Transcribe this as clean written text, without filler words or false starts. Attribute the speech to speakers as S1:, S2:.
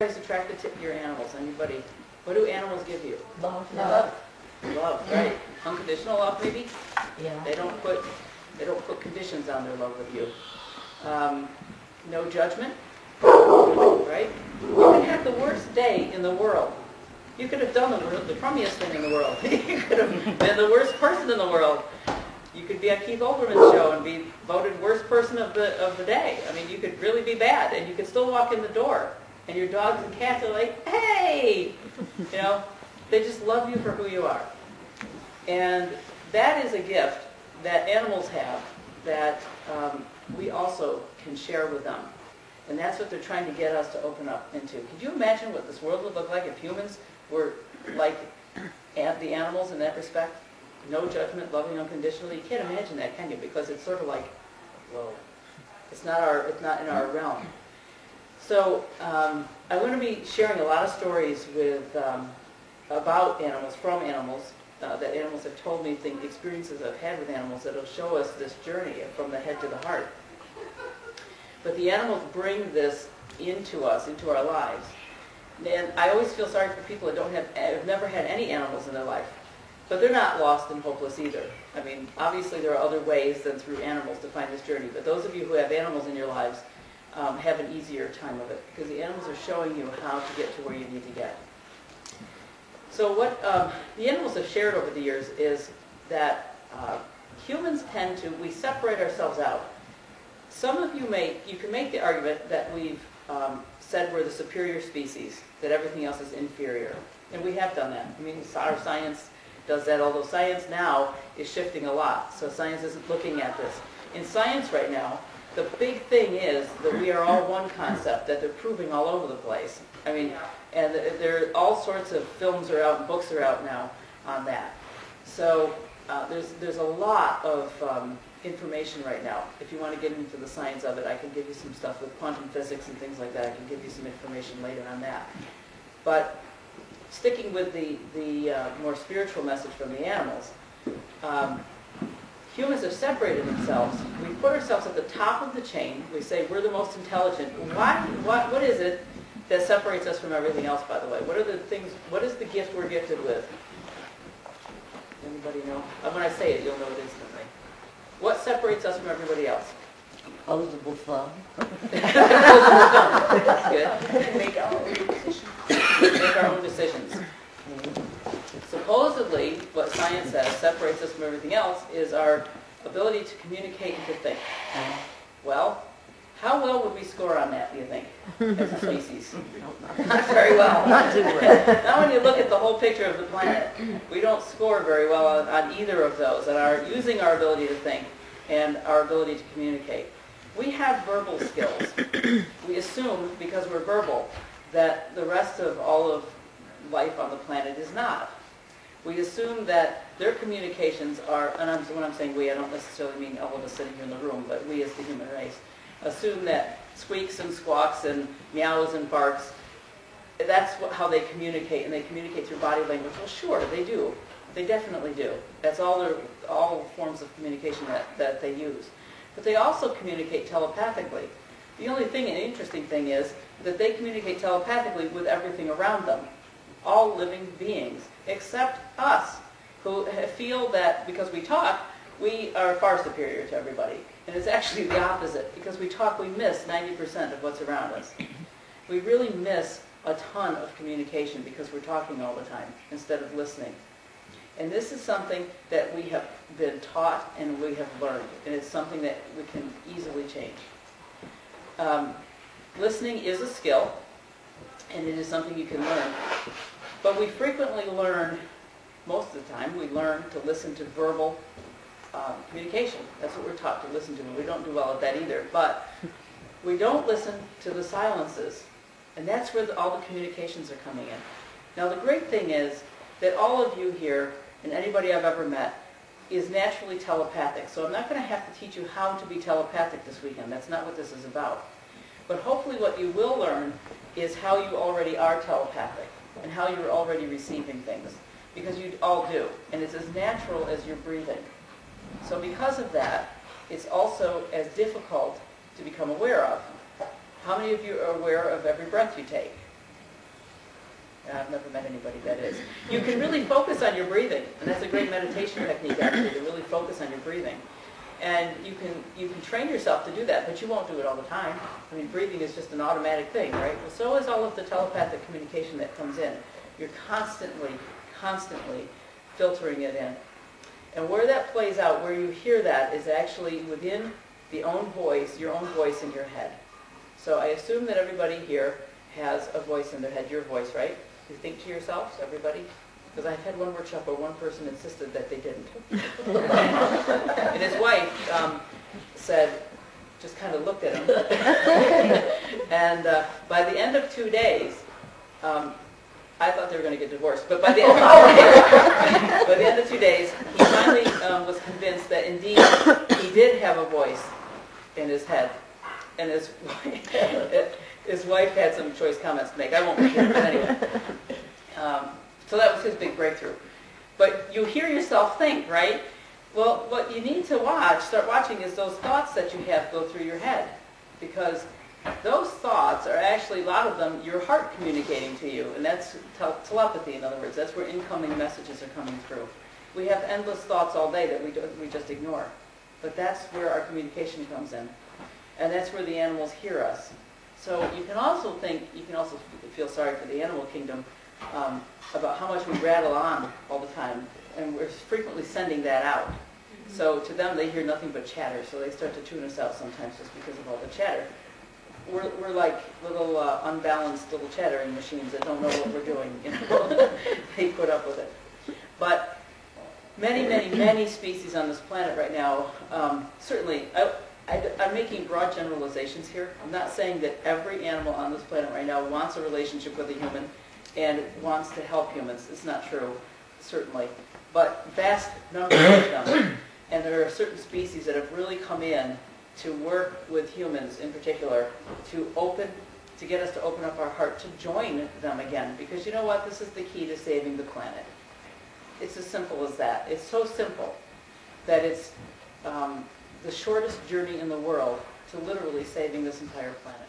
S1: Everybody's attracted to your animals. Anybody? What do animals give you?
S2: Love.
S1: Love, right? Unconditional love, maybe.
S2: Yeah.
S1: They don't put conditions on their love of you. No judgment, right? You can have the worst day in the world. You could have done the crummiest thing in the world. You could have been the worst person in the world. You could be on Keith Olbermann's show and be voted worst person of the day. I mean, you could really be bad, and you could still walk in the door, and your dogs and cats are like, hey! You know, they just love you for who you are. And that is a gift that animals have that we also can share with them. And that's what they're trying to get us to open up into. Could you imagine what this world would look like if humans were like the animals in that respect? No judgment, loving unconditionally. You can't imagine that, can you? Because it's sort of like, whoa, it's not in our realm. So I'm going to be sharing a lot of stories about animals, from animals, that animals have told me, experiences I've had with animals that will show us this journey from the head to the heart. But the animals bring this into us, into our lives. And I always feel sorry for people that have never had any animals in their life. But they're not lost and hopeless either. I mean, obviously there are other ways than through animals to find this journey. But those of you who have animals in your lives have an easier time of it, because the animals are showing you how to get to where you need to get. So what the animals have shared over the years is that humans we separate ourselves out. Some of you can make the argument that we've said we're the superior species, that everything else is inferior. And we have done that. I mean, our science does that, although science now is shifting a lot. So science isn't looking at this. In science right now, the big thing is that we are all one concept, that they're proving all over the place. I mean, and there are all sorts of films are out and books are out now on that. So there's a lot of information right now. If you want to get into the science of it, I can give you some stuff with quantum physics and things like that. I can give you some information later on that. But sticking with the more spiritual message from the animals, humans have separated themselves. We put ourselves at the top of the chain. We say we're the most intelligent. What is it that separates us from everything else, by the way? What are the things, what is the gift we're gifted with? Anybody know? When I say it, you'll know it instantly. What separates us from everybody else?
S2: Opposable thumb.
S1: That's good. Make our own decisions. Make our own decisions. Supposedly, what science says separates us from everything else is our ability to communicate and to think. Well, how well would we score on that, do you think, as a species? Not very well.
S2: Not too well.
S1: Now when you look at the whole picture of the planet, we don't score very well on either of those, and using our ability to think and our ability to communicate. We have verbal skills. We assume, because we're verbal, that the rest of all of life on the planet is not. We assume that their communications are, and when I'm saying we, I don't necessarily mean all of us sitting here in the room, but we as the human race, assume that squeaks and squawks and meows and barks, that's how they communicate, and they communicate through body language. Well, sure, they do. They definitely do. That's all forms of communication that they use. But they also communicate telepathically. The only thing, an interesting thing is that they communicate telepathically with everything around them. All living beings, except us, who feel that because we talk, we are far superior to everybody. And it's actually the opposite. Because we talk, we miss 90% of what's around us. We really miss a ton of communication because we're talking all the time instead of listening. And this is something that we have been taught and we have learned. And it's something that we can easily change. Listening is a skill, and it is something you can learn. But we frequently learn, most of the time, we learn to listen to verbal communication. That's what we're taught to listen to, and we don't do well at that either. But we don't listen to the silences, and that's where all the communications are coming in. Now, the great thing is that all of you here, and anybody I've ever met, is naturally telepathic. So I'm not going to have to teach you how to be telepathic this weekend. That's not what this is about. But hopefully what you will learn is how you already are telepathic and how you're already receiving things. Because you all do. And it's as natural as you're breathing. So because of that, it's also as difficult to become aware of. How many of you are aware of every breath you take? I've never met anybody that is. You can really focus on your breathing, and that's a great meditation technique actually, to really focus on your breathing. And you can train yourself to do that, but you won't do it all the time. I mean, breathing is just an automatic thing, right? Well, so is all of the telepathic communication that comes in. You're constantly filtering it in. And where that plays out, where you hear that, is actually within the own voice, your own voice in your head. So I assume that everybody here has a voice in their head, your voice, right? You think to yourselves, everybody? Because I've had one workshop where one person insisted that they didn't. And his wife said, just kind of looked at him. And by the end of 2 days, I thought they were going to get divorced, but by the end of 2 days, he finally was convinced that indeed he did have a voice in his head. And his wife had some choice comments to make. I won't repeat it, but anyway. So that was his big breakthrough. But you hear yourself think, right? Well, what you need to start watching, is those thoughts that you have go through your head. Because those thoughts are actually, a lot of them, your heart communicating to you. And that's telepathy, in other words. That's where incoming messages are coming through. We have endless thoughts all day that we just ignore. But that's where our communication comes in. And that's where the animals hear us. So you can also feel sorry for the animal kingdom about how much we rattle on all the time. And we're frequently sending that out. Mm-hmm. So to them, they hear nothing but chatter. So they start to tune us out sometimes just because of all the chatter. We're like little unbalanced little chattering machines that don't know what we're doing. You know? They put up with it. But many species on this planet right now, certainly, I'm making broad generalizations here. I'm not saying that every animal on this planet right now wants a relationship with a human and wants to help humans. It's not true, certainly. But vast numbers of them. And there are certain species that have really come in to work with humans in particular to get us to open up our heart to join them again. Because you know what? This is the key to saving the planet. It's as simple as that. It's so simple that it's the shortest journey in the world to literally saving this entire planet.